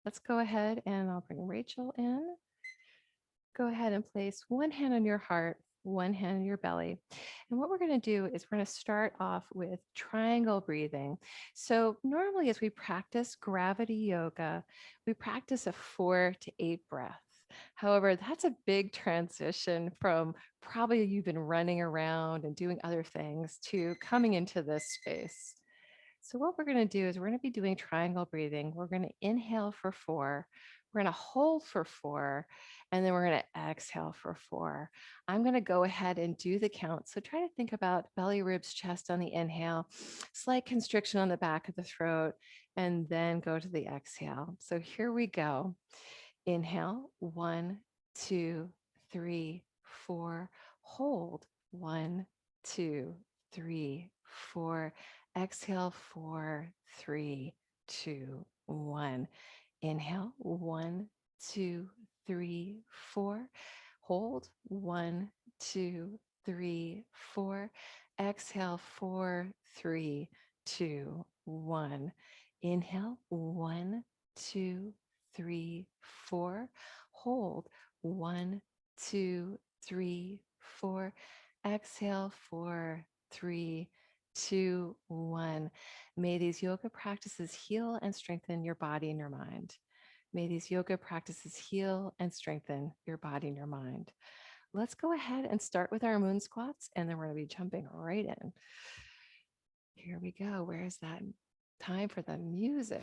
Let's go ahead and I'll bring Rachel in. Go ahead and place one hand on your heart, one hand on your belly. And what we're going to do is we're going to start off with triangle breathing. So normally as we practice gravity yoga, we practice a 4 to 8 breath. However, that's a big transition from probably you've been running around and doing other things to coming into this space. So what we're going to do is we're going to be doing triangle breathing. We're going to inhale for 4. We're going to hold for 4, and then we're going to exhale for 4. I'm going to go ahead and do the count. So try to think about belly, ribs, chest on the inhale, slight constriction on the back of the throat, and then go to the exhale. So here we go. Inhale, 1, 2, 3, 4. Hold, 1, 2, 3, 4. Exhale, 4, 3, 2, 1. Inhale, 1, 2, 3, 4. Hold, 1, 2, 3, 4. Exhale, 4, 3, 2, 1. Inhale, 1, 2, 3, 4. Hold, 1, 2, 3, 4. Exhale, 4, 3, 2, 1. May these yoga practices heal and strengthen your body and your mind. May these yoga practices heal and strengthen your body and your mind. Let's go ahead and start with our moon squats, and then we're going to be jumping right in. Here we go. Where is that? Time for the music.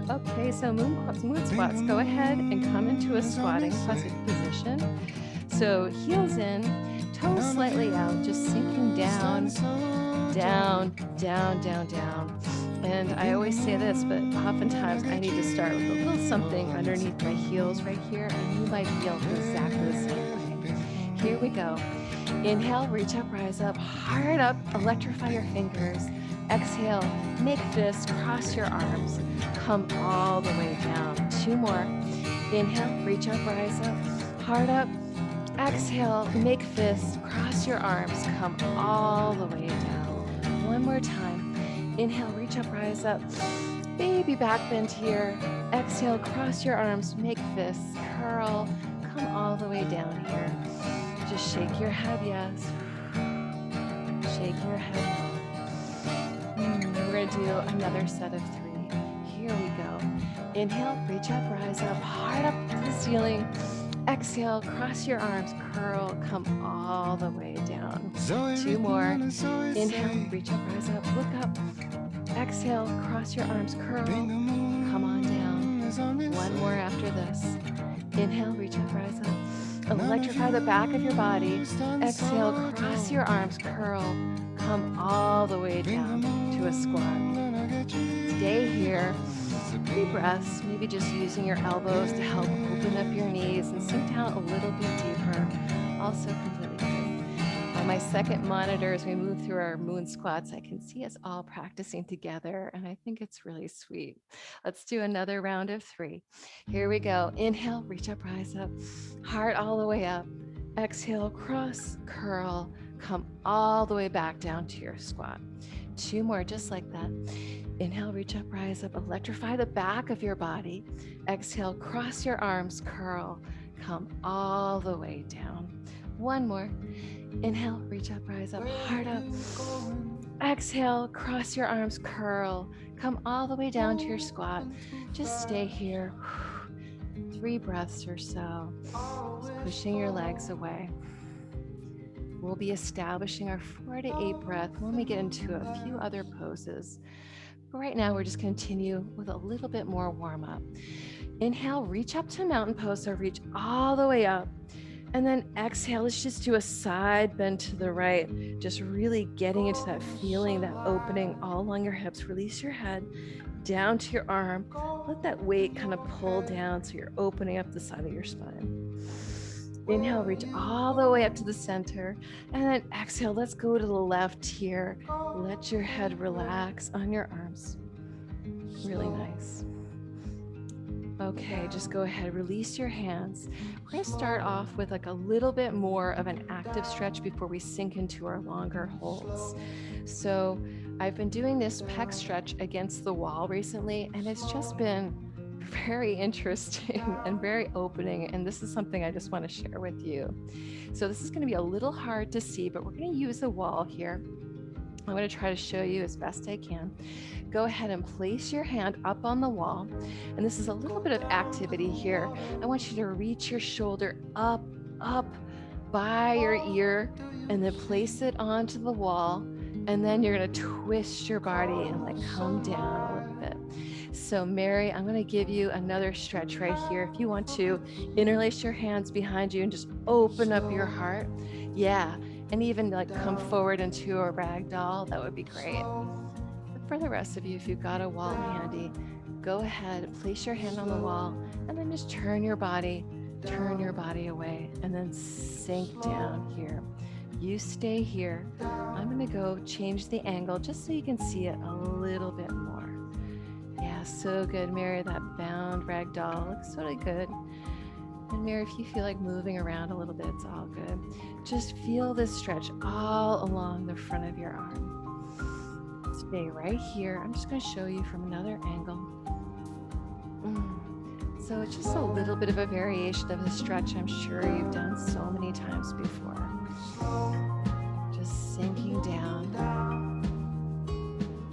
Okay, so moon squats. Go ahead and come into a squatting position. So heels in, toes slightly out, just sinking down, down, down, down, down. And I always say this, but oftentimes I need to start with a little something underneath my heels right here, and you might feel exactly the same way. Here we go. Inhale, reach up, rise up, hard up, electrify your fingers. Exhale, make fists, cross your arms, come all the way down. 2 more. Inhale, reach up, rise up, hard up. Exhale, make fists, cross your arms, come all the way down. 1 more time. Inhale, reach up, rise up. Baby back bend here. Exhale, cross your arms, make fists, curl, come all the way down here. Just shake your head, yes. Shake your head. We're going to do another set of 3. Here we go. Inhale, reach up, rise up, hard up to the ceiling. Exhale, cross your arms, curl, come all the way down. 2 more. Inhale, reach up, rise up, look up. Exhale, cross your arms, curl, come on down. 1 more after this. Inhale, reach up, rise up. Electrify the back of your body. Exhale, cross your arms, curl, come all the way down to a squat. Stay here. 3 breaths, maybe just using your elbows to help open up your knees and sink down a little bit deeper. Also completely good. On my second monitor, as we move through our moon squats, I can see us all practicing together, and I think it's really sweet. Let's do another round of 3. Here we go. Inhale, reach up, rise up, heart all the way up. Exhale, cross, curl, come all the way back down to your squat. 2 more, just like that. Inhale, reach up, rise up, electrify the back of your body. Exhale, cross your arms, curl, come all the way down. 1 more. Inhale, reach up, rise up, heart up. Exhale, cross your arms, curl, come all the way down to your squat. Just stay here. 3 breaths or so, just pushing your legs away. We'll be establishing our 4 to 8 breath when we get into a few other poses. But right now, we're just continue with a little bit more warm up. Inhale, reach up to mountain pose, so reach all the way up. And then exhale, let's just do a side bend to the right, just really getting into that feeling, that opening all along your hips. Release your head down to your arm. Let that weight kind of pull down so you're opening up the side of your spine. Inhale, reach all the way up to the center. And then exhale, let's go to the left here. Let your head relax on your arms. Really nice. Okay, just go ahead, release your hands. We're going to start off with like a little bit more of an active stretch before we sink into our longer holds. So I've been doing this pec stretch against the wall recently, and it's just been very interesting and very opening. And this is something I just want to share with you. So this is going to be a little hard to see, but we're going to use a wall here. I'm going to try to show you as best I can. Go ahead and place your hand up on the wall. And this is a little bit of activity here. I want you to reach your shoulder up by your ear and then place it onto the wall. And then you're going to twist your body and like come down a little bit. So Mary, I'm going to give you another stretch right here. If you want to interlace your hands behind you and just open up your heart. Yeah. And even like come forward into a rag doll, that would be great. But for the rest of you, if you've got a wall handy, go ahead, place your hand on the wall, and then just turn your body away, and then sink down here. You stay here. I'm gonna go change the angle just so you can see it a little bit more. Yeah, so good, Mary, that bound rag doll looks really good. And Mary, if you feel like moving around a little bit, it's all good. Just feel this stretch all along the front of your arm. Stay right here. I'm just going to show you from another angle. So it's just a little bit of a variation of the stretch I'm sure you've done so many times before. Just sinking down.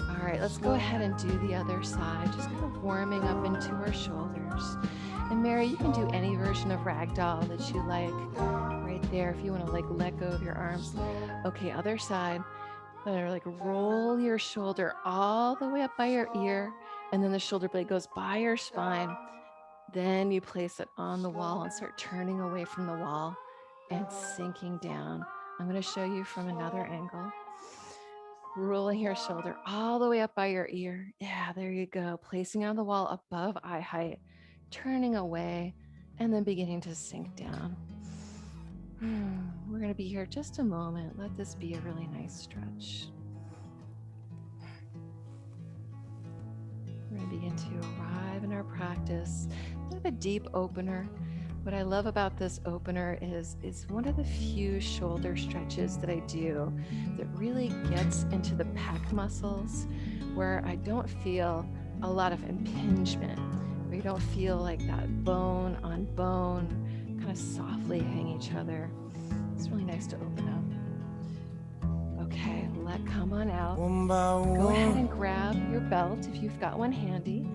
All right, let's go ahead and do the other side. Just kind of warming up into our shoulders. And Mary, you can do any version of ragdoll that you like right there if you want to like let go of your arms. Okay, other side. Like roll your shoulder all the way up by your ear, and then the shoulder blade goes by your spine. Then you place it on the wall and start turning away from the wall and sinking down. I'm going to show you from another angle. Rolling your shoulder all the way up by your ear. Yeah, there you go. Placing it on the wall above eye height. Turning away, and then beginning to sink down. We're going to be here just a moment. Let this be a really nice stretch. We're going to begin to arrive in our practice. We have a deep opener. What I love about this opener is one of the few shoulder stretches that I do that really gets into the pec muscles, where I don't feel a lot of impingement. You don't feel like that bone on bone kind of softly hang each other. It's really nice to open up. Okay, come on out. Go ahead and grab your belt if you've got one handy.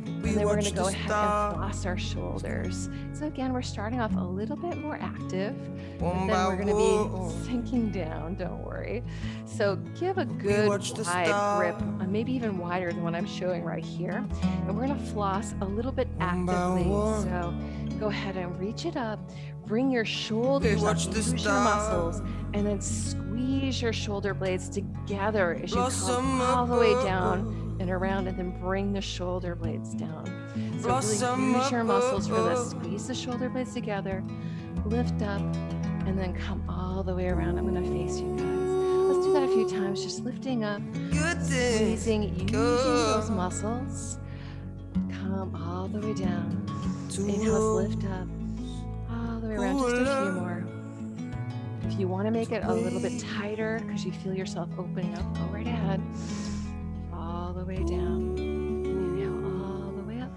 And then we're going to go ahead and floss our shoulders. So again, we're starting off a little bit more active, but then we're going to be sinking down, don't worry. So give a good wide grip, maybe even wider than what I'm showing right here. And we're going to floss a little bit actively. So go ahead and reach it up, bring your shoulders up, use your muscles, and then squeeze your shoulder blades together as you come all the way down and around, and then bring the shoulder blades down. So really use your muscles for this. Squeeze the shoulder blades together, lift up, and then come all the way around. I'm going to face you guys. Let's do that a few times, just lifting up, squeezing, using those muscles. Come all the way down. Inhale, lift up, all the way around, just a few more. If you want to make it a little bit tighter because you feel yourself opening up, go right ahead. All the way down. Inhale all the way up.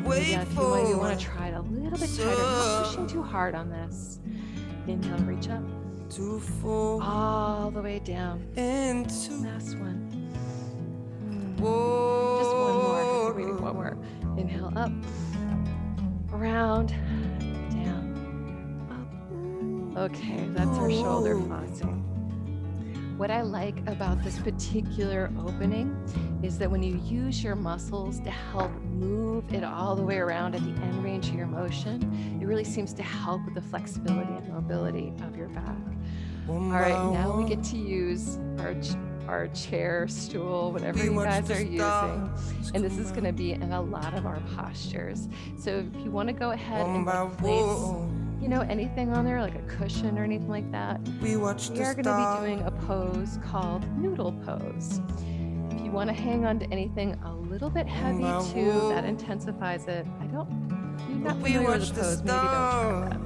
If you want to try it a little bit tighter, not pushing too hard on this. Inhale, reach up. All the way down. Last one. Just one more. Maybe one more. Inhale up. Around. Down. Up. Okay, that's our shoulder flossing. What I like about this particular opening is that when you use your muscles to help move it all the way around at the end range of your motion, it really seems to help with the flexibility and mobility of your back. All right, now we get to use our chair, stool, whatever you guys are using. And this is gonna be in a lot of our postures. So if you wanna go ahead and place anything on there, like a cushion or anything like that, we are going to be doing a pose called noodle pose. If you want to hang on to anything a little bit heavy too, that intensifies it. If you're not familiar with the pose, maybe don't try that.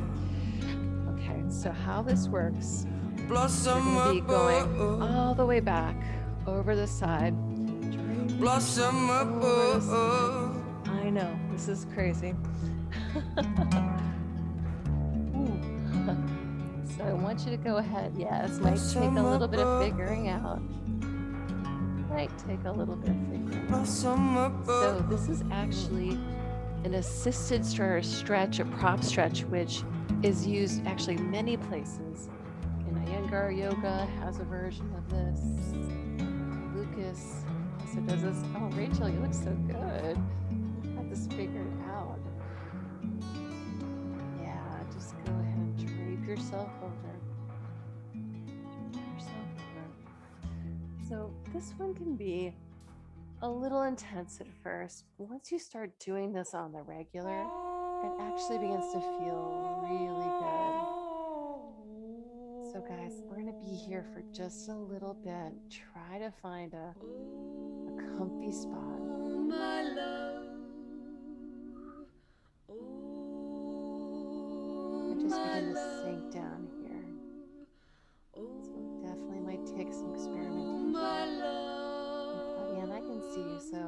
Okay, so how this works, you're going to be going all the way back, over the side. Draping Blossom yourself up, over the side. I know, this is crazy. Ooh. So I want you to go ahead. Yes, might take a little bit of figuring out. Might take a little bit of figuring out. So this is actually an assisted stretch, a prop stretch, which is used actually many places. And Iyengar Yoga has a version of this. Lucas also does this. Oh, Rachel, you look so good. Got this figured out. Yeah, just go ahead and drape yourself over. So this one can be a little intense at first. Once you start doing this on the regular, it actually begins to feel really good. So guys, we're gonna be here for just a little bit. Try to find a comfy spot. my love. And just begin to sink down here. So definitely might take some experimentation. Yeah, and I can see you, so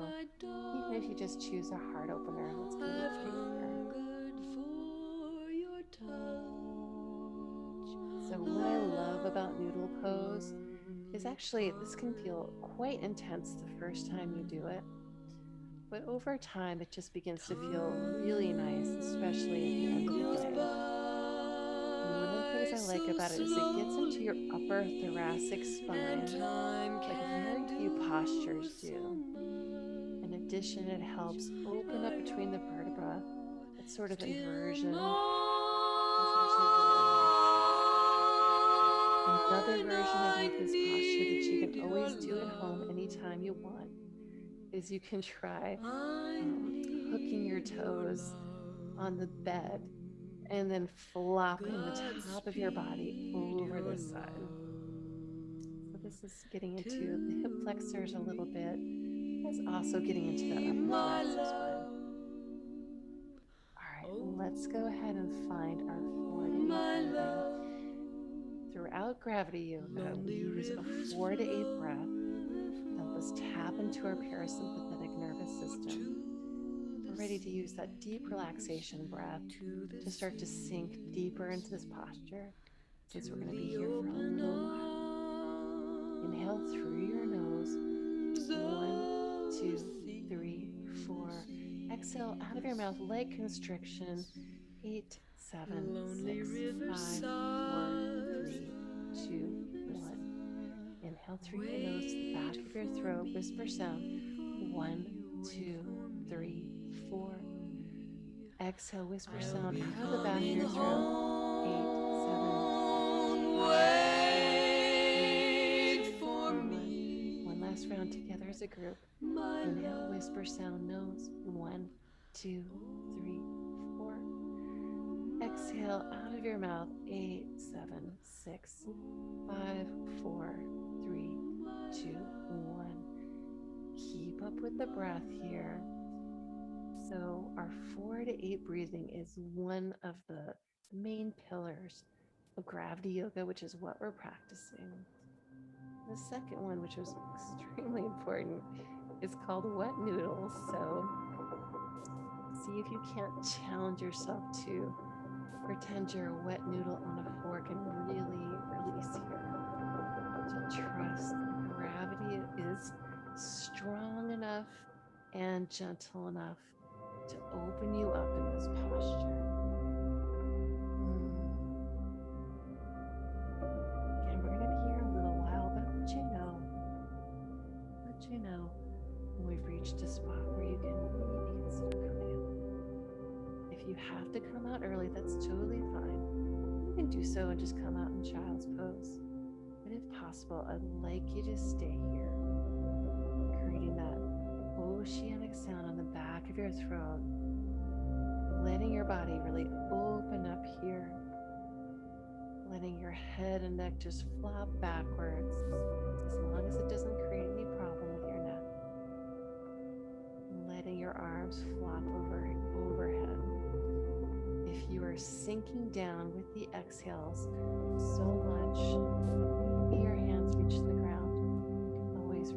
even if you just choose a heart opener, let's keep it here. So what I love about noodle pose is actually this can feel quite intense the first time you do it, but over time it just begins to feel really nice, especially at the end of the day. And one of the things I like about it is it gets into your upper thoracic spine like very few postures do. In addition, it helps open up between the vertebra. That sort of inversion. Another version of this posture that you can always do at home anytime you want is you can try hooking your toes on the bed and then flopping the top of your body over this side. So this is getting into the hip flexors a little bit. It's also getting into the upper thoracic spine. All right, let's go ahead and find our 4 to 8 breathing. Throughout gravity yoga, we use a 4 to 8 breath to help us tap into our parasympathetic nervous system. We're ready to use that deep relaxation breath to start to sink deeper into this posture, since we're going to be here for a little while. Inhale through your nose. 1, 2, 3, 4. Exhale out of your mouth, leg constriction. 8, 7, 6, 5, 4, 3, 2, 1. Inhale through your nose to the back of your throat, whisper sound. 1, 2, 3, 4. Exhale, whisper sound out of the back of your throat. 8, 7, 6, 5, 4, 3, 2, 1. One last round together as a group. Inhale, whisper sound, nose. 1, 2, 3, 4. Exhale out of your mouth. 8, 7, 6, 5, 4, 3, 2, 1. Keep up with the breath here. So our 4 to 8 breathing is one of the main pillars of gravity yoga, which is what we're practicing. The second one, which was extremely important, is called wet noodles. So see if you can't challenge yourself to pretend you're a wet noodle on a fork and really release here. To trust gravity is strong enough and gentle enough to open you up in this posture. Again, we're going to be here a little while, but I'll let you know when we've reached a spot where you can consider coming out. If you have to come out early, that's totally fine. You can do so and just come out in child's pose. But if possible, I'd like you to stay here, creating that oceanic sound on the back of your throat, letting your body really open up here, letting your head and neck just flop backwards, as long as it doesn't create any problem with your neck. Letting your arms flop overhead. If you are sinking down with the exhales so much, maybe your hands reach the ground, you can always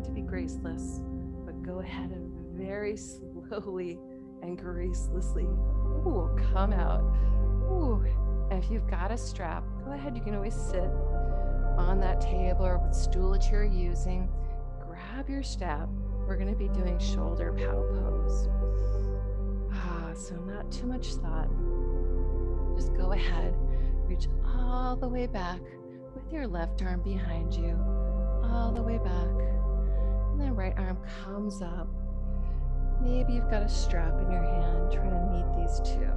to be graceless, but go ahead and very slowly and gracelessly, come out. And if you've got a strap, go ahead. You can always sit on that table or what stool that you're using. Grab your strap. We're going to be doing shoulder pow pose. So not too much thought. Just go ahead, reach all the way back with your left arm behind you, all the way back. And then right arm comes up. Maybe you've got a strap in your hand. Try to meet these two.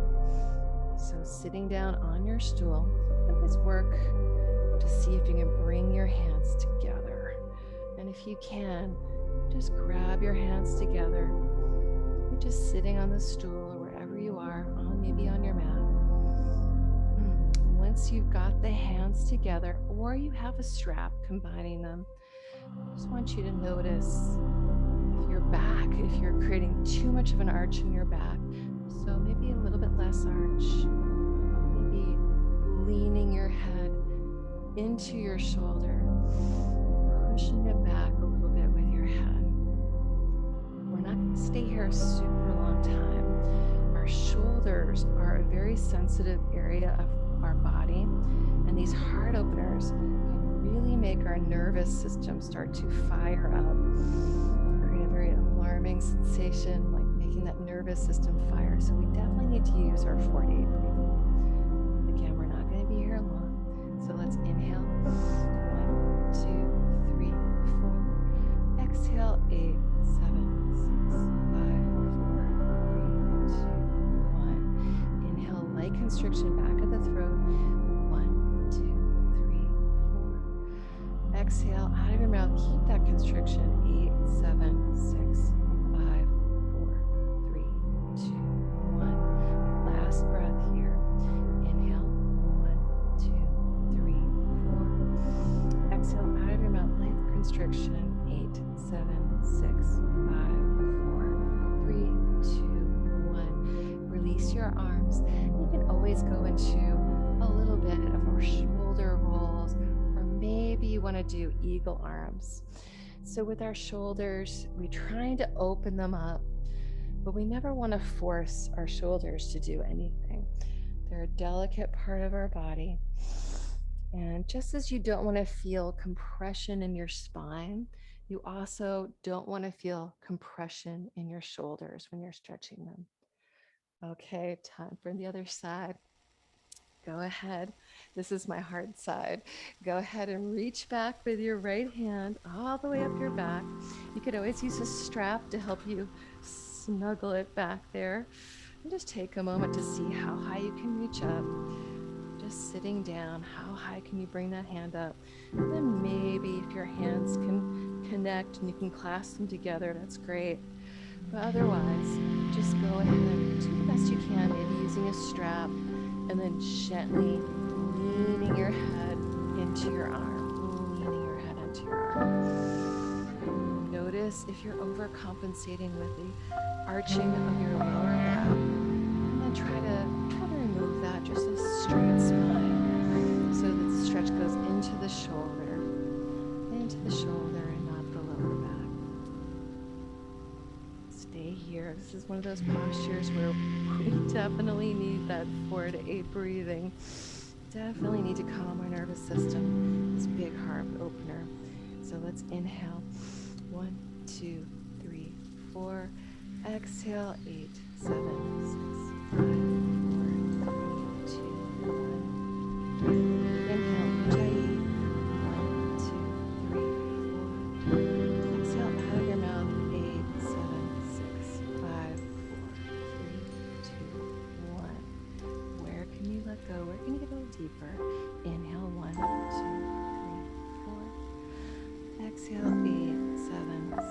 So sitting down on your stool, always work to see if you can bring your hands together. And if you can, just grab your hands together. You're just sitting on the stool or wherever you are, maybe on your mat. Once you've got the hands together, or you have a strap combining them, I just want you to notice if your back, if you're creating too much of an arch in your back, so maybe a little bit less arch, maybe leaning your head into your shoulder, pushing it back a little bit with your head. We're not going to stay here a super long time. Our shoulders are a very sensitive area of our body, and these heart openers can really make our nervous system start to fire up, create a very alarming sensation, like making that nervous system fire. So we definitely need to use our 4 to 8 breathing. Again, we're not going to be here long, so let's inhale. 1, 2, 3, 4. Exhale. 8, 7, 6, 5, 4, 3, 2, 1. Inhale, light constriction back of the throat. 1, 2, 3, 4. Exhale out of your mouth. Keep that constriction. 8, 7, 6, 5, 4, 3, 2, 1. Last breath here. Inhale. 1, 2, 3, 4. Exhale out of your mouth. Light constriction. 8, 7, 6, 5, 4, 3, 2, 1. Release your arms. You can always go into a little bit of our shoulder rolls, or maybe you want to do eagle arms. So with our shoulders, we're trying to open them up, but we never want to force our shoulders to do anything. They're a delicate part of our body. And just as you don't want to feel compression in your spine, you also don't want to feel compression in your shoulders when you're stretching them. Okay, time for the other side. Go ahead. This is my hard side. Go ahead and reach back with your right hand all the way up your back. You could always use a strap to help you snuggle it back there. And just take a moment to see how high you can reach up. Just sitting down, how high can you bring that hand up? And then maybe if your hands can connect and you can clasp them together, that's great. But otherwise, just go ahead and do the best you can, maybe using a strap, and then gently leaning your head into your arm, leaning your head into your arm. Notice if you're overcompensating with the arching of your lower back, and then try to remove that, just a straight spine, so that the stretch goes into the shoulder, and not the lower back. Stay here. This is one of those postures where we definitely need that 4 to 8 breathing. Definitely need to calm our nervous system, this big heart opener. So let's inhale. 1, 2, 3, 4. Exhale. 8, 7, 6, 5, 4, 3, 2, 1. Inhale. GY. 1, 2, 3, 4. Exhale out of your mouth. 8, 7, 6, 5, 4, 3, 2, 1. Where can you let go? Where can you get a little deeper? Inhale. 1, 2, 3, 4. Exhale. 8, 7, 6,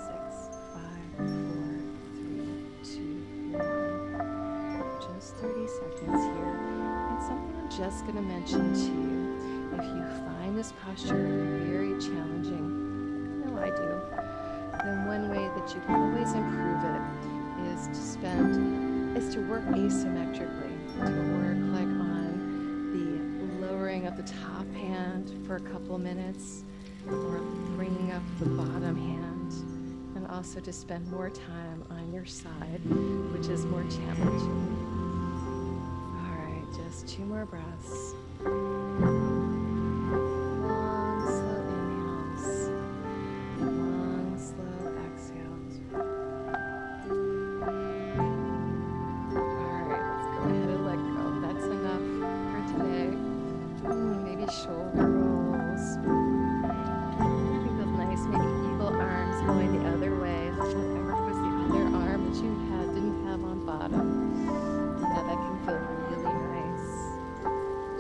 5, 4, 3, 2, 1. Just 30 seconds here. And something I'm just going to mention to you. If you find this posture very challenging, I know I do, then one way that you can always improve it is to work asymmetrically, to work like on the lowering of the top hand for a couple minutes, or bringing up the bottom hand also to spend more time on your side, which is more challenging. All right, just 2 more breaths. Long, slow inhales. Long, slow exhales. All right, let's go ahead and let go. That's enough for today. Maybe shoulder rolls. Feels nice. Maybe eagle arms going the other way. Whatever was the other arm that you didn't have on bottom. Yeah, that can feel really nice.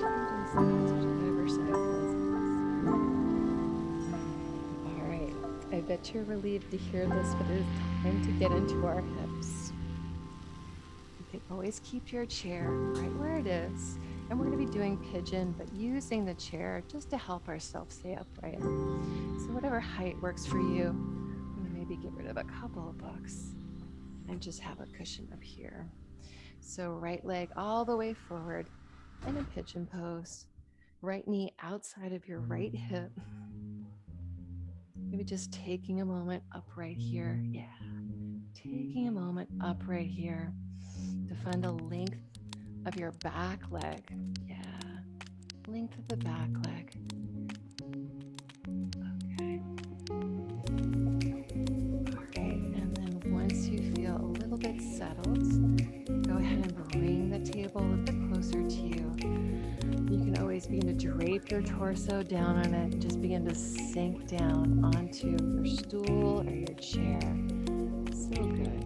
Changing sides, whichever side feels nice. All right. I bet you're relieved to hear this, but it is time to get into our hips. You can always keep your chair right where it is. And we're going to be doing pigeon, but using the chair just to help ourselves stay upright. So whatever height works for you, I'm going to maybe get rid of a couple of books and just have a cushion up here. So right leg all the way forward in a pigeon pose. Right knee outside of your right hip. Maybe just taking a moment up right here. Yeah. Taking a moment up right here to find the length of your back leg. Yeah. Length of the back leg. Okay. All right. And then once you feel a little bit settled, go ahead and bring the table a little bit closer to you. You can always begin to drape your torso down on it and just begin to sink down onto your stool or your chair. So good.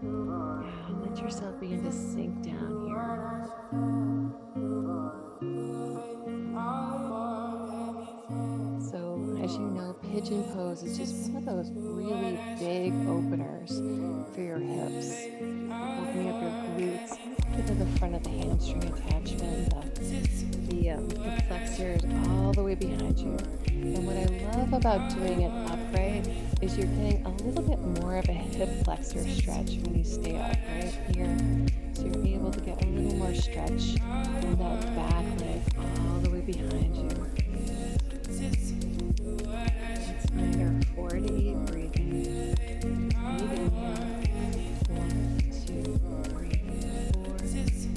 Yeah, let yourself begin to sink down here. So, as you know, pigeon pose is just one of those really big openers for your hips. You're opening up your glutes, get to the front of the hamstring attachment, the hip flexors all the way behind you. And what I love about doing it upright is you're getting a little bit more of a hip flexor stretch when you stay upright here. So you're able to get a little more stretch in that back leg all the way behind you. Let's find our 4 to 8 breathing. Deep inhale. 1, 2, 3, 4.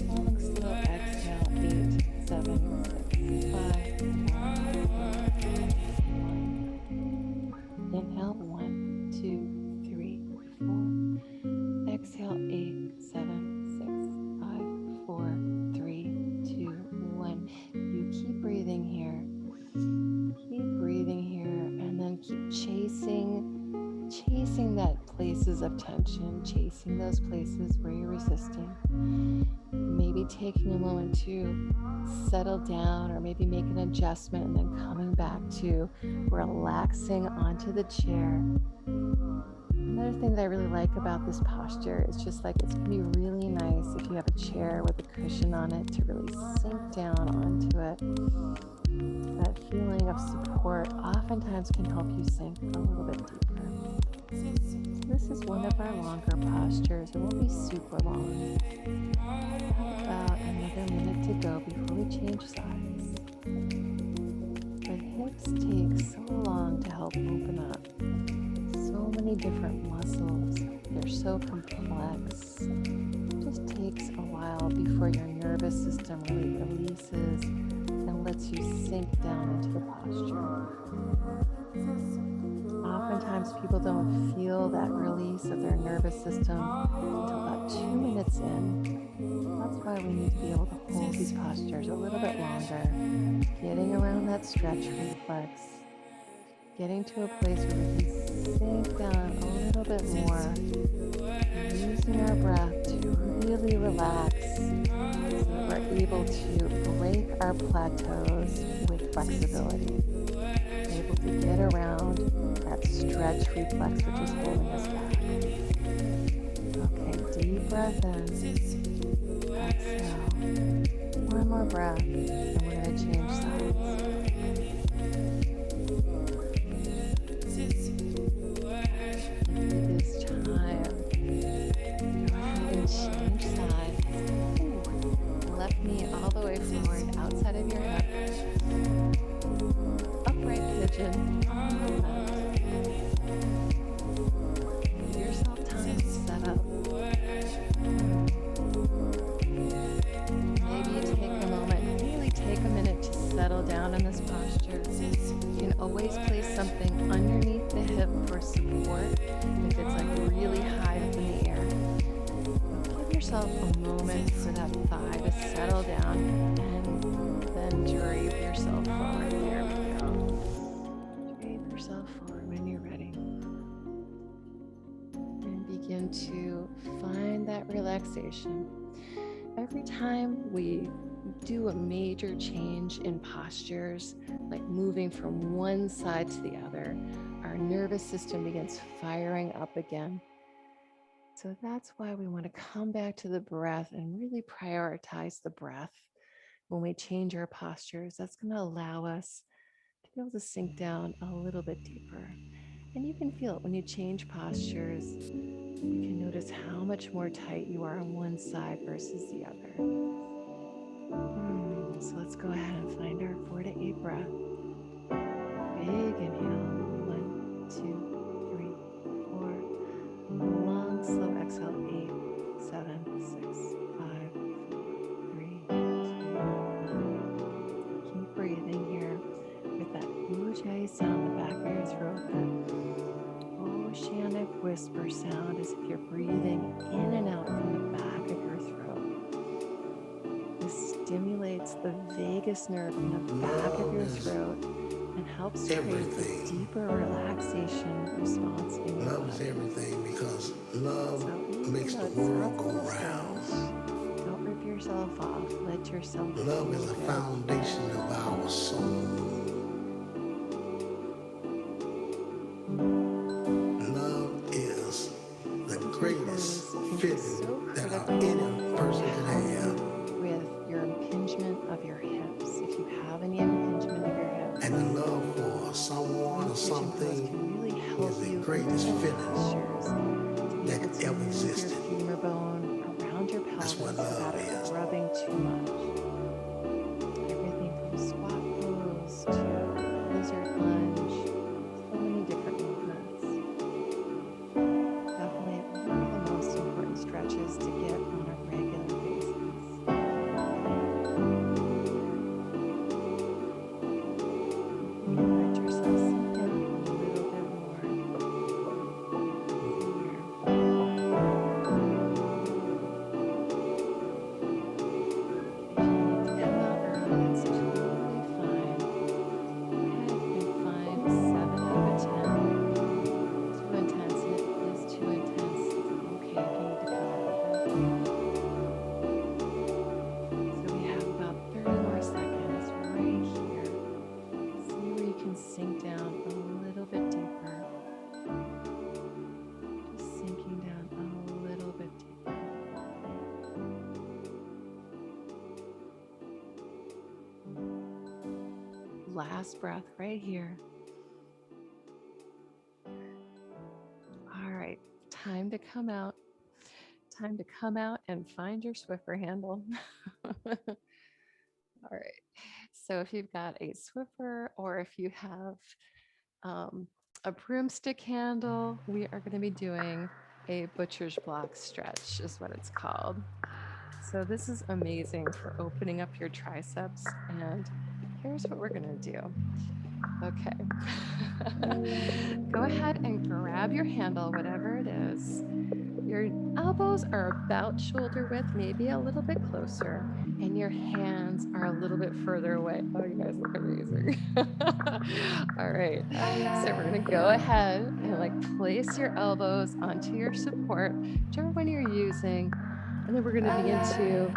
Long, slow exhale. 8, 7, 6, 5, 4, 3, 2, 1. Inhale. 1, 2, 3, 4. Exhale. 8, 7, 6, 5, 4, 3, 2, 1. You keep breathing here. Keep breathing here, and then keep chasing that places of tension, chasing those places where you're resisting. Maybe taking a moment to settle down or maybe make an adjustment and then coming back to relaxing onto the chair. Another thing that I really like about this posture is just like it's going to be really nice if you have a chair with a cushion on it to really sink down onto it. That feeling of support oftentimes can help you sink a little bit deeper. This is one of our longer postures. It won't be super long. Have about another minute to go before we change sides. But hips take so long to help open up. So many different muscles. They're so complex. It just takes a while before your nervous system really releases and lets you sink down into the posture. Oftentimes people don't feel that release of their nervous system until about 2 minutes in. That's why we need to be able to hold these postures a little bit longer, getting around that stretch reflex, getting to a place where we can sink down a little bit more, using our breath to really relax so that we're able to break our plateaus with flexibility, able to get around that stretch reflex which is holding us back. Okay, deep breath in, exhale, one more breath, and we're going to change sides. Left knee all the way forward, outside of your hip. Upright pigeon on the left. yourself a moment for that thigh to settle down, and then drape yourself forward. There we go. Drape yourself forward when you're ready. And begin to find that relaxation. Every time we do a major change in postures, like moving from one side to the other, our nervous system begins firing up again. So that's why we want to come back to the breath and really prioritize the breath when we change our postures. That's going to allow us to be able to sink down a little bit deeper. And you can feel it when you change postures. You can notice how much more tight you are on one side versus the other. So let's go ahead and find our 4 to 8 breath. Big inhale, 1, 2, 3, 4. Long, slow exhale, 8, 7, 6, 5, 4, 3, 2, 1. Keep breathing here with that ujjayi sound in the back of your throat, that oceanic whisper sound, as if you're breathing in and out from the back of your throat. This stimulates the vagus nerve in the back of your throat and helps create a deeper relaxation response in your Love is everything, because love makes the world go round. Don't rip yourself off. Let yourself Love is the foundation of our soul. Love is the greatest feeling that any person can have. With your impingement of your hips, if you have any impingement of your hips, and the love for someone or something can really help is the you greatest feeling that ever existed. Your femur bone around your pelvis. That's what love is. Rubbing too much. Everything from squat pose to lizard lunge. So many different movements. Definitely one of the most important stretches to get on a regular basis. Let yourself sink in a little bit more. Sink down a little bit deeper. Just sinking down a little bit deeper. Last breath right here. All right, time to come out. Time to come out and find your Swiffer handle. All right. So if you've got a Swiffer, or if you have a broomstick handle, we are going to be doing a butcher's block stretch, is what it's called. So this is amazing for opening up your triceps. And here's what we're going to do. Okay. Go ahead and grab your handle, whatever it is. Your elbows are about shoulder width, maybe a little bit closer, and your hands are a little bit further away. Oh, you guys look amazing. All right. So we're going to go ahead and place your elbows onto your support, whichever one you're using. And then we're going to begin to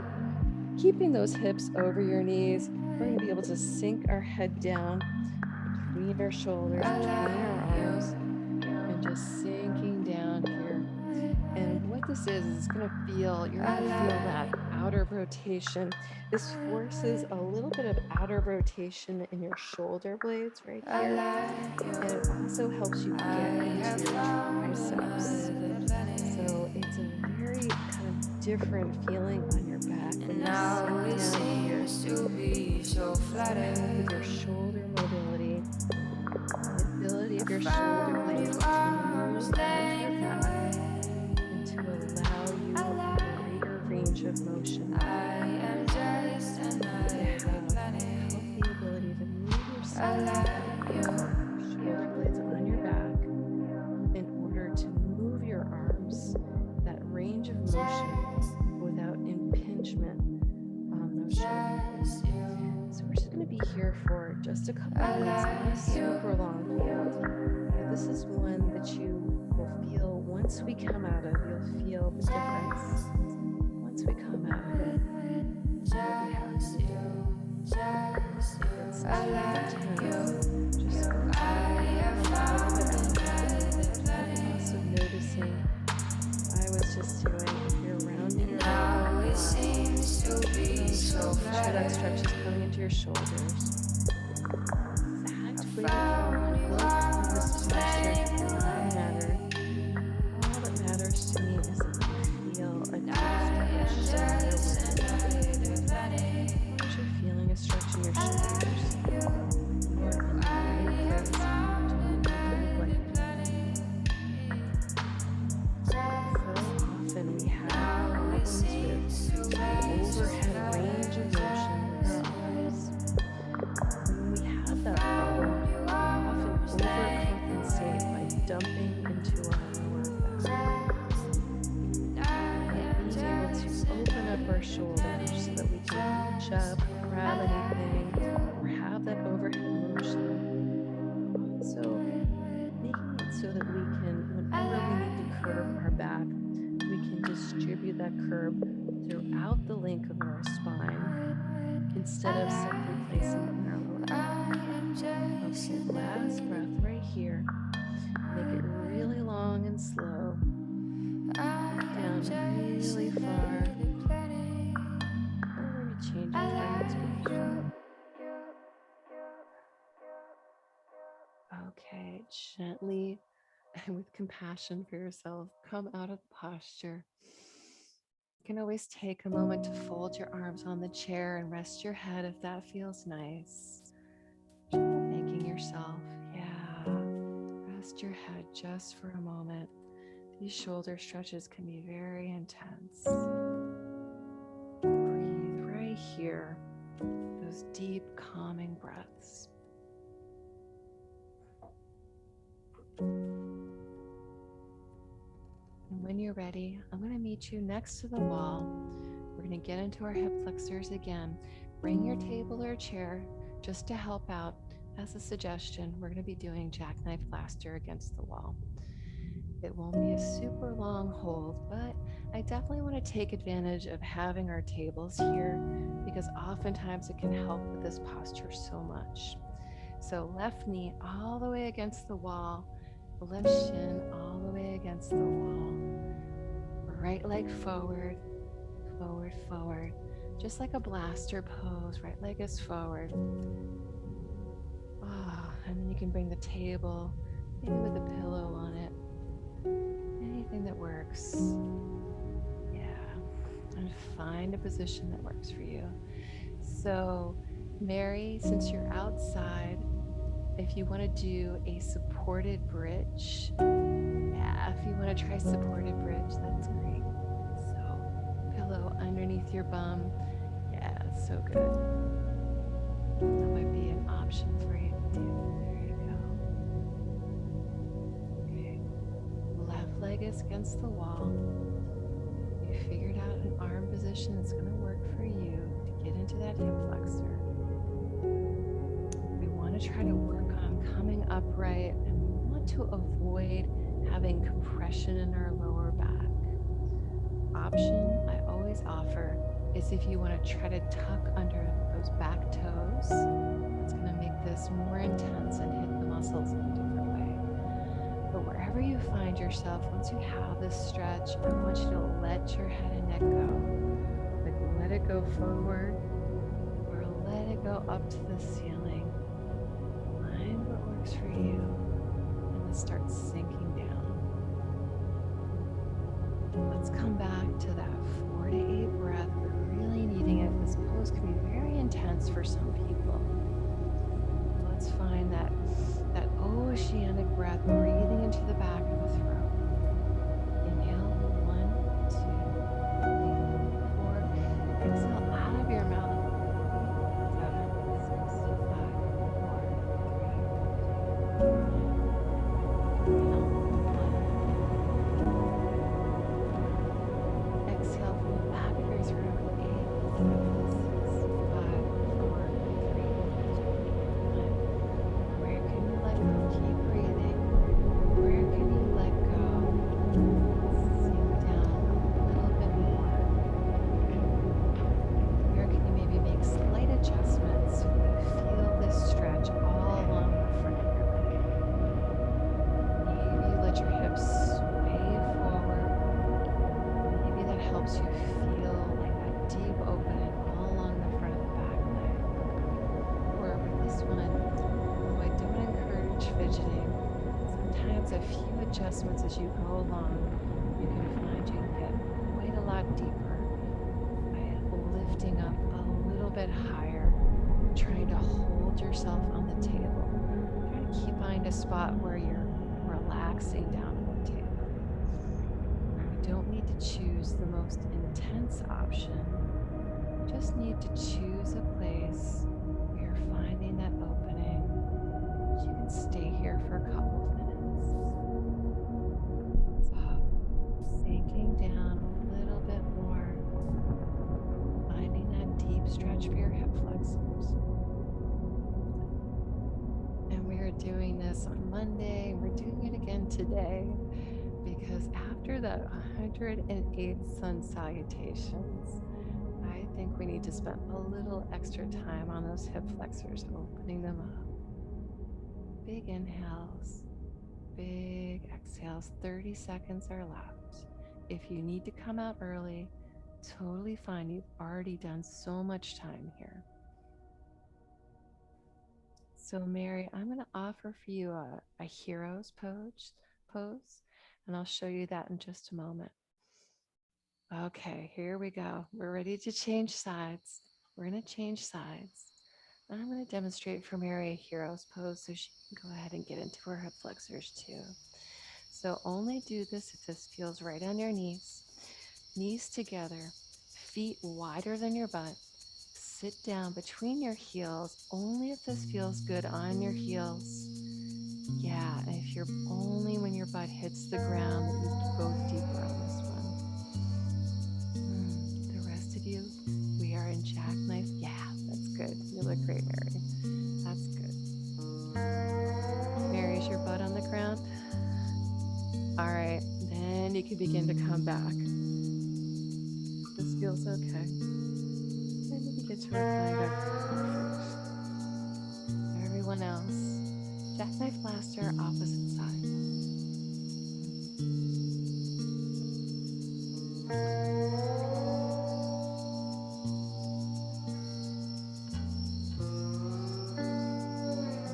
keeping those hips over your knees. We're going to be able to sink our head down between our shoulders, between our arms, and just sinking down here. And what this is it's going to feel, you're going to feel that outer rotation. This forces a little bit of outer rotation in your shoulder blades right here. And it also helps you get into your triceps. So it's a very kind of different feeling on your back when you sink down here. With your shoulder mobility, the ability of your shoulder blades to move down your back and to allow you a greater range of motion. You have the ability to move yourself, shoulder blades on your back, in order to move your arms. That range of motion here for just a couple minutes, not a super long hold. But this is one that you will feel once we come out of, you'll feel the difference. Once we come out of it, what we have to do. It's too intense. Just I'm also noticing, I was just doing, if you're rounding your elbow, sure that stretch is coming into your shoulders. Exactly what this posture doesn't matter. All that matters to me is that you feel a deep stretch. What you're feeling is stretching your shoulders. You're in the right place. So often we have problems with overhead range of motion with our arms. And when we have that problem, we often overcompensate by dumping into our lower back. By being able to open up our shoulders so that we can reach up, grab anything, or have that overhead motion. So making it so that we can, whenever we need to curve our back, we can distribute that curve throughout the length of our spine instead of simply placing it in our lower back. Okay, last breath right here. Make it really long and slow. Down really far. Or maybe change it to our next position. Okay, gently and with compassion for yourself, come out of the posture. You can always take a moment to fold your arms on the chair and rest your head if that feels nice. Thanking yourself. Yeah, rest your head just for a moment. These shoulder stretches can be very intense. Breathe right here, those deep, calming breaths. And when you're ready, I'm going to meet you next to the wall. We're going to get into our hip flexors again. Bring your table or chair just to help out. As a suggestion, we're going to be doing jackknife blaster against the wall. It won't be a super long hold, but I definitely want to take advantage of having our tables here because oftentimes it can help with this posture so much. So left knee all the way against the wall, left shin all the way against the wall, right leg forward, forward, forward, just like a blaster pose. Right leg is forward. And then you can bring the table, maybe with a pillow on it, anything that works. Yeah, and find a position that works for you. So Mary, since you're outside, if you want to do a supported bridge, if you want to try supported bridge, that's great. So pillow underneath your bum, so good. That might be an option for you to do. There you go. Okay, left leg is against the wall. You figured out an arm position that's going to work for you to get into that hip flexor. We want to try to work on coming upright, and we want to avoid having compression in our lower back. Option I always offer is if you want to try to tuck under those back toes, it's going to make this more intense and hit the muscles in a different way. But wherever you find yourself, once you have this stretch, I want you to let your head and neck go. Like let it go forward or let it go up to the ceiling. Find what works for you and then start sinking down. Let's come back to that 4 to 8 breath. We're really needing it. This pose can be very intense for some people. Let's find that oceanic breath, breathing into the back of the throat. Inhale, 1, 2, 3, 4. Exhale out of your mouth. 7, 6, 5, 4, 3, 2, 1. Exhale from the back of your throat. 8, 7, 6, 5, 4, 3, 2, 1. of adjustments as you go along. You can find you can get quite a lot deeper by lifting up a little bit higher, trying to hold yourself on the table. Try to find a spot where you're relaxing down on the table. You don't need to choose the most intense option. You just need to choose a place where you're finding that opening. You can stay here for a couple of minutes. Sinking down a little bit more, finding that deep stretch for your hip flexors. And we are doing this on Monday. We're doing it again today because after the 108th sun salutations, I think we need to spend a little extra time on those hip flexors, opening them up. Big inhales, big exhales, 30 seconds are left. If you need to come out early, totally fine. You've already done so much time here. So Mary, I'm going to offer for you a hero's pose, and I'll show you that in just a moment. Okay, here we go. We're ready to change sides. We're going to change sides. And I'm going to demonstrate for Mary a hero's pose so she can go ahead and get into her hip flexors too. So only do this if this feels right on your knees. Knees together, feet wider than your butt. Sit down between your heels only if this feels good on your heels. Yeah, and if you're only when your butt hits the ground that you go deeper on this one. The rest of you, we are in jackknife. Yeah, that's good. You look great, Mary. That's good. Mary, is your butt on the ground? All right, then you can begin to come back. This feels okay. And you can get to recline back. Perfect. Everyone else, jackknife blaster, opposite side.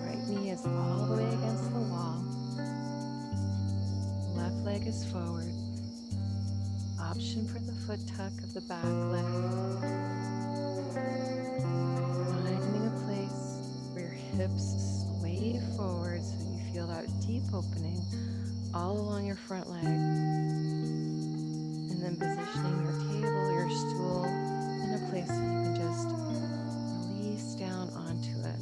Right knee is all the way against the wall. Left leg is forward. Option for the foot tuck of the back leg. Finding a place where your hips sway forward so you feel that deep opening all along your front leg. And then positioning your table, your stool in a place that you can just release down onto it.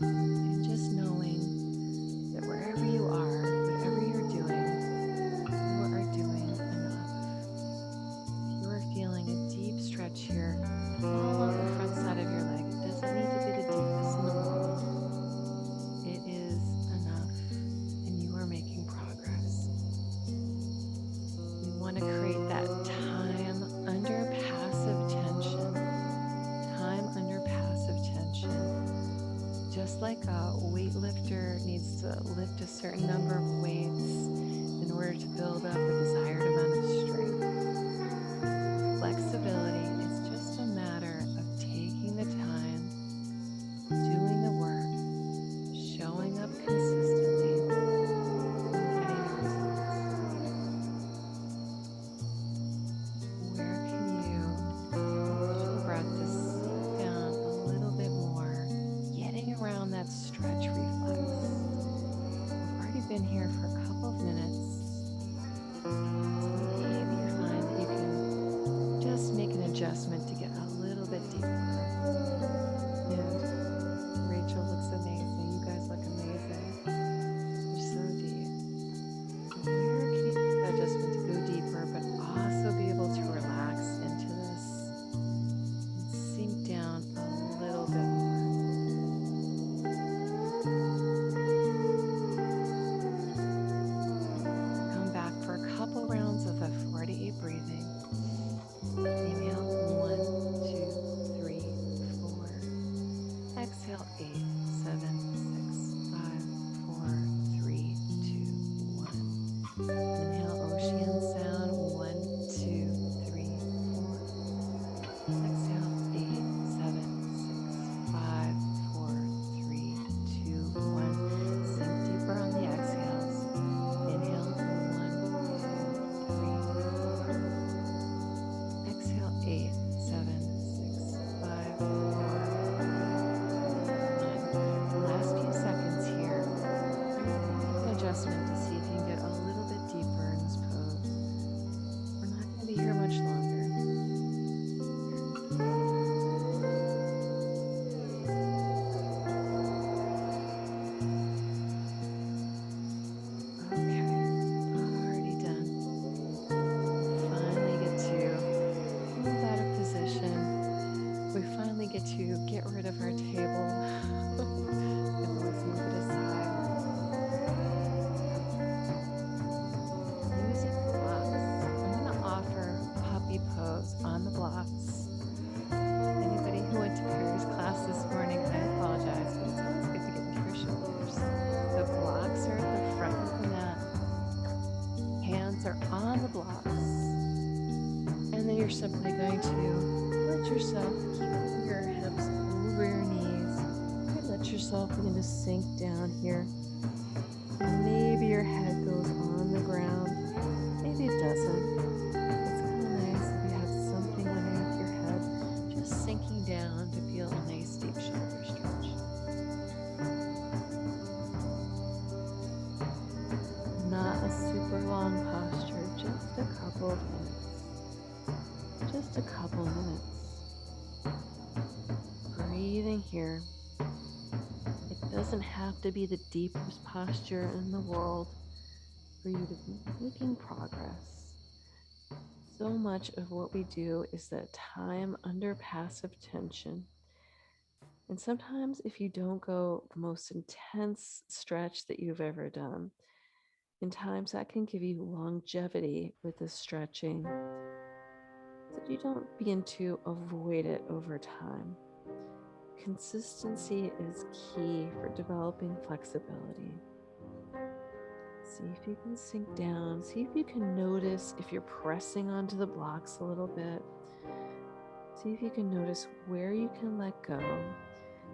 And just knowing that wherever you are, whatever you're doing, you are doing enough. If you are feeling a deep stretch here, all along the front side of your leg, it doesn't need to be the deepest in the world. It is enough, and you are making progress. We want to create that time under passive tension. Time under passive tension. Just like a weightlifter needs to lift a certain number of weights in order to build up a desired amount of strength. Flexibility is just a matter of taking the time, doing the work, showing up consistently, and getting the results. Where can you use your breath to sink down a little bit more, getting around that stretch reflex? We've already been here for a couple of minutes. Maybe you find that you can just make an adjustment to get a little bit deeper. And Rachel looks amazing. You guys look amazing. You're so deep. Where can you make that adjustment to go deeper, but also be able to relax into this and sink down a little bit more? Come back for a couple rounds adjustment to see if you can get a little bit deeper in this pose. We're not going to be here much longer. Okay, already done. Finally get to move out of position. We finally get to get rid of our table. And let's move it aside. Using blocks, I'm going to offer puppy pose on the blocks. Anybody who went to Perry's class this morning, I apologize, but it's always good to get into your shoulders. The blocks are at the front of the mat. Hands are on the blocks. And then you're simply going to let yourself keep your hips over your knees. Let yourself begin to sink down here. Maybe your head goes on the ground. Maybe it doesn't. It's kind of nice if you have something underneath your head, just sinking down to feel a nice deep shoulder stretch. Not a super long posture, just a couple of minutes. Just a couple minutes. Breathing here. It doesn't have to be the deepest posture in the world for you to be making progress. So much of what we do is that time under passive tension. And sometimes if you don't go the most intense stretch that you've ever done, in times that can give you longevity with the stretching, so that you don't begin to avoid it over time. Consistency is key for developing flexibility. See if you can sink down. See if you can notice if you're pressing onto the blocks a little bit. See if you can notice where you can let go.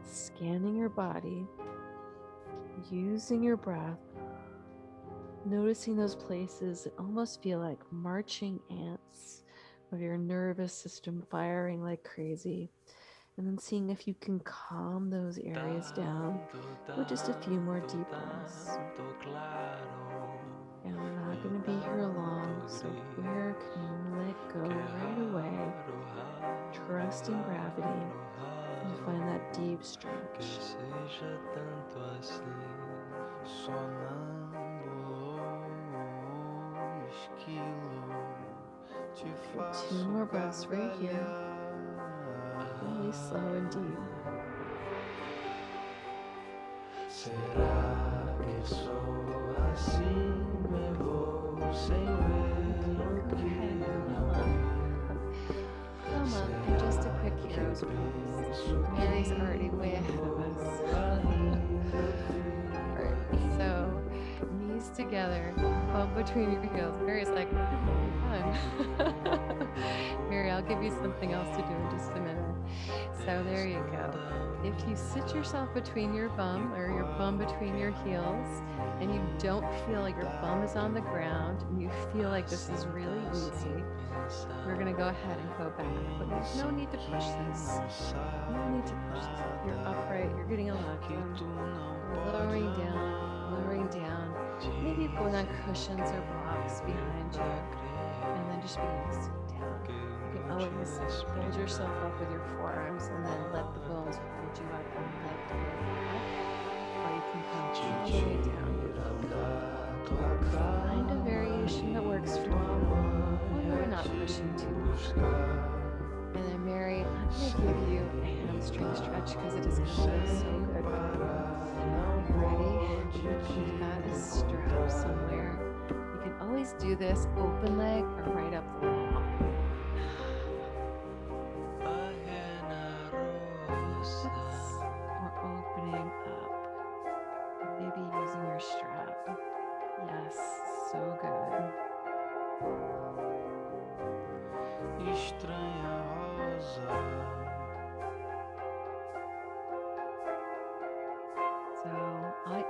Scanning your body, using your breath, noticing those places that almost feel like marching ants of your nervous system firing like crazy. And then seeing if you can calm those areas down with just a few more deep breaths. And we're not going to be here long, so where can you let go right away? Trusting gravity and find that deep stretch. 2 more breaths right here. Really slow and deep. Come on, and just a quick hero's pose. Mary's already way ahead of us. Alright, so knees together, bump between your heels. Mary's like, fun. Mary, I'll give you something else to do in just a minute. So there you go. If you sit yourself between your bum or your bum between your heels and you don't feel like your bum is on the ground and you feel like this is really easy, we're going to go ahead and go back. But there's no need to push this. No need to push this. You're upright. You're getting a lock in. You're lowering down. Maybe going on cushions or blocks behind you. And then just begin to sit down. You can always hold yourself up with your forearms and then let the bones hold you up and let the back. Or you can come all the way down. Find a variation that works for you. When we're not pushing too much. And then Mary, I'm going to give you a hamstring stretch because it is going to feel so good. Ready? You've got a strap somewhere. You can always do this open leg or right up the wall. Or opening up. Maybe using your strap. Yes, so good.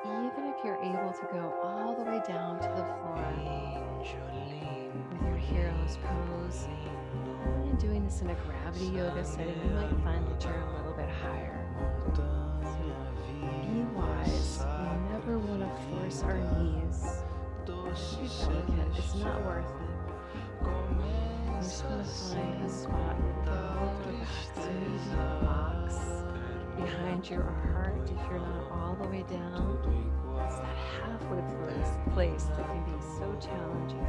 Even if you're able to go all the way down to the floor with your hero's pose, and doing this in a gravity yoga setting, you might find that you're a little bit higher. So be wise. You never want to force force our knees. Too delicate. It's not worth it. You're just going to find a spot with the lower back. So maybe a box behind your heart if you're not all the way down. It's that halfway place that can be so challenging.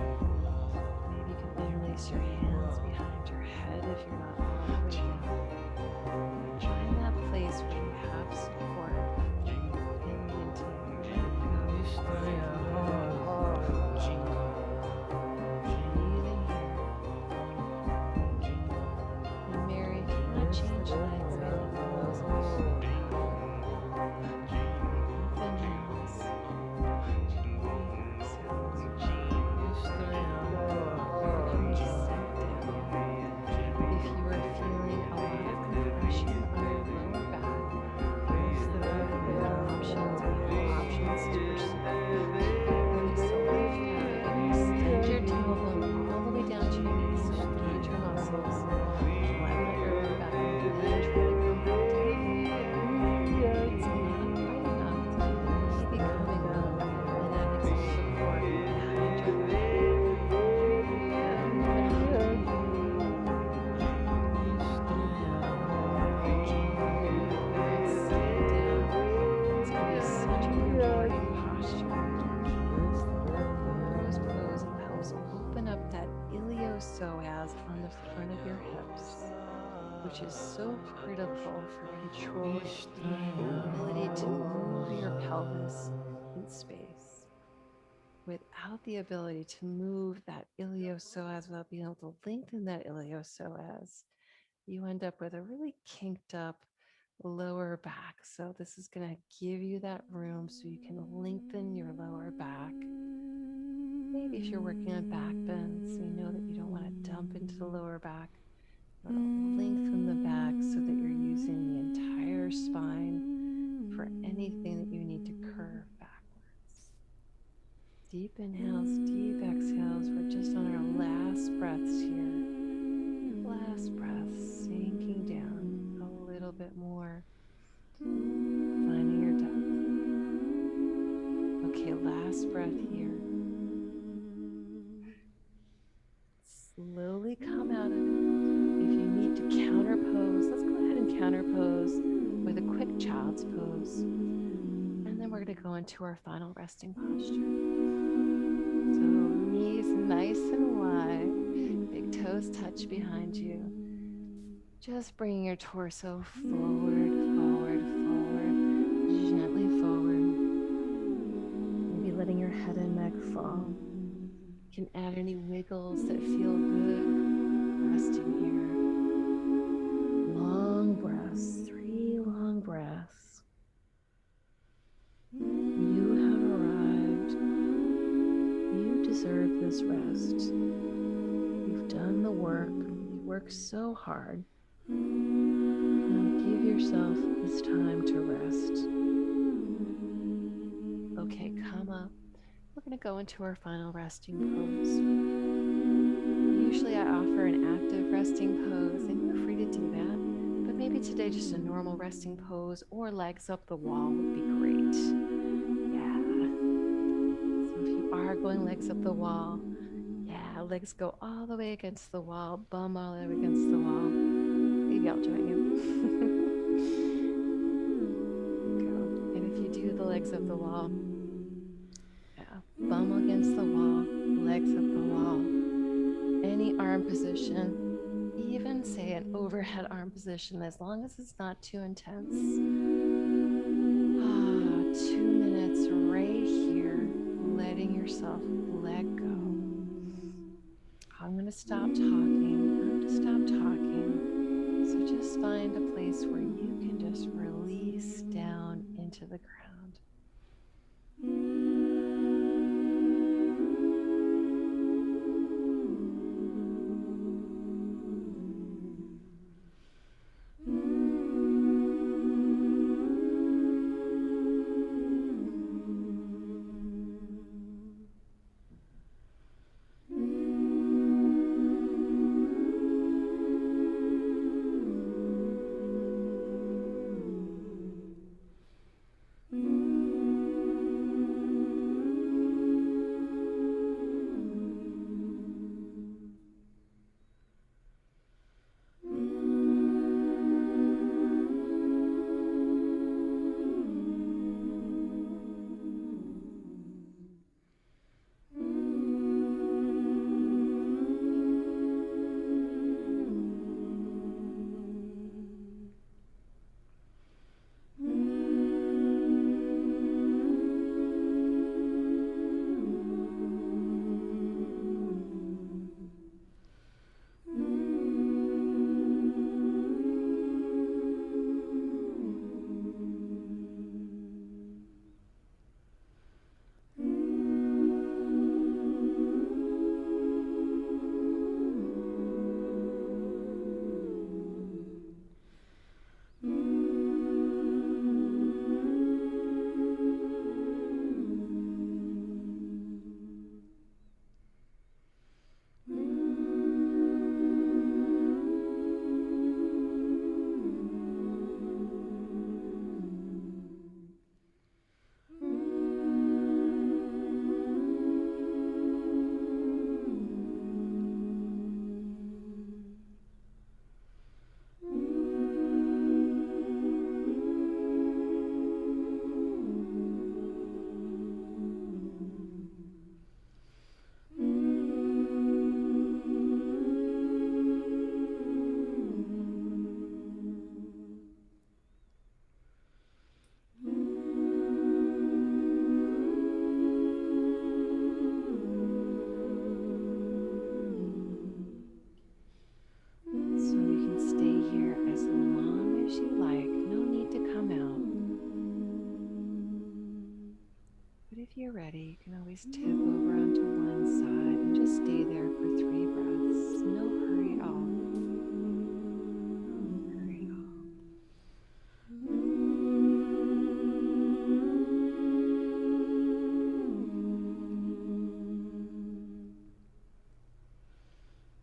Maybe you can interlace your hands behind your head if you're not all the way down. Find that place where you have support in the interior. Breathe in here. And Mary, if you want to change lights, I love those all the way down. Inhales. Exhales. Sink down. If you are feeling a lot of compression on your lower back, there are options. We have options to pursue. So if you extend your tailbone all the way down to your knees, so engage your muscles. Flatten out your lower back and then try to come back down. It's not quite enough. Maybe coming up and adding some support behind your head. It's going to be such a rewarding posture. Those pose and helps open up that iliopsoas on the front of your hips, which is so critical for controlling the ability to move your pelvis in space. Without the ability to move that iliopsoas, without being able to lengthen that iliopsoas, you end up with a really kinked up lower back. So this is going to give you that room so you can lengthen your lower back. Maybe if you're working on back bends, so you know that you don't want to dump into the lower back. You want to lengthen the back so that you're using the entire spine for anything that you need to curve backwards. Deep inhales, deep exhales. We're just on our last breaths here. Last breath, sinking down a little bit more, finding your depth. Okay, last breath here. Slowly come out of it. If you need to counter pose, let's go ahead and counter pose with a quick child's pose. And then we're going to go into our final resting posture. So knees nice and wide, big toes touch behind you. Just bringing your torso forward, forward, forward, gently forward. Maybe letting your head and neck fall. You can add any wiggles that feel good. Resting here. Long breaths, 3 long breaths. You have arrived. You deserve this rest. You've done the work. You worked so hard. Now give yourself this time to rest. Okay, come up. We're going to go into our final resting pose. Usually I offer an active resting pose, and you're free to do that. But maybe today just a normal resting pose or legs up the wall would be great. Yeah. So if you are going legs up the wall, yeah, legs go all the way against the wall, bum all the way against the wall. Maybe I'll join you. Go. And if you do the legs up the wall, bum against the wall, legs up the wall, any arm position, even say an overhead arm position, as long as it's not too intense. 2 minutes right here, letting yourself let go. I'm going to stop talking. So just find a place where you can just release down into the ground. over onto one side and just stay there for 3 breaths. No hurry at all. No hurry at all.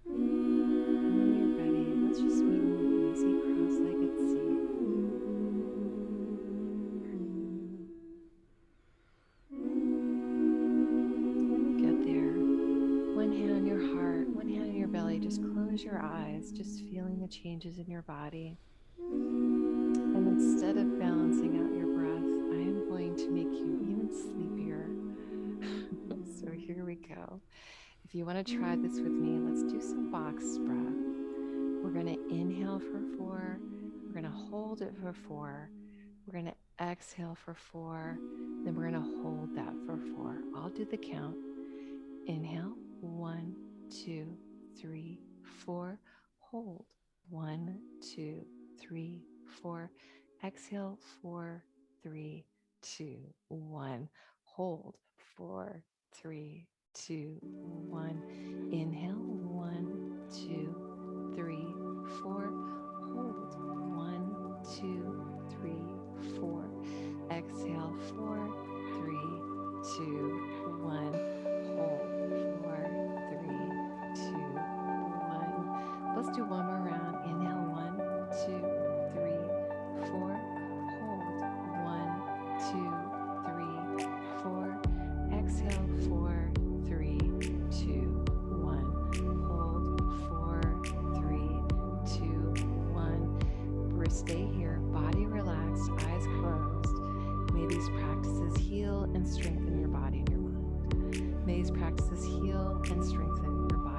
When you're ready, let's just meet in an easy cross-legged seat. When you get there, one hand on your heart, one hand on your belly, just close your eyes, just feeling the changes in your body. And instead of balancing out your breath, I am going to make you even sleepier. So here we go. If you want to try this with me, let's do some box breath. We're going to inhale for 4. We're going to hold it for 4. We're going to exhale for 4. Then we're going to hold that for 4. I'll do the count. Inhale, 1, 2, 3, 4. Hold, 1, 2, 3, 4. Exhale, 4, 3, 2, 1. Hold, 4, 3, 2, 1. Inhale, 1, 2, 3, 4. Hold, 1, 2, 3, 4. Exhale, 4, 3, 2, 1. Hold, 4, 3, 2, 1. Let's do one more round. Inhale, 1, 2, 3, 4. Hold, 1, 2, 3, 4. Exhale, 4, 3, 2, 1. Hold, 4, 3, 2, 1. Stay here, body relaxed, eyes closed. May these practices heal and strengthen your body and your mind. May these practices heal and strengthen your body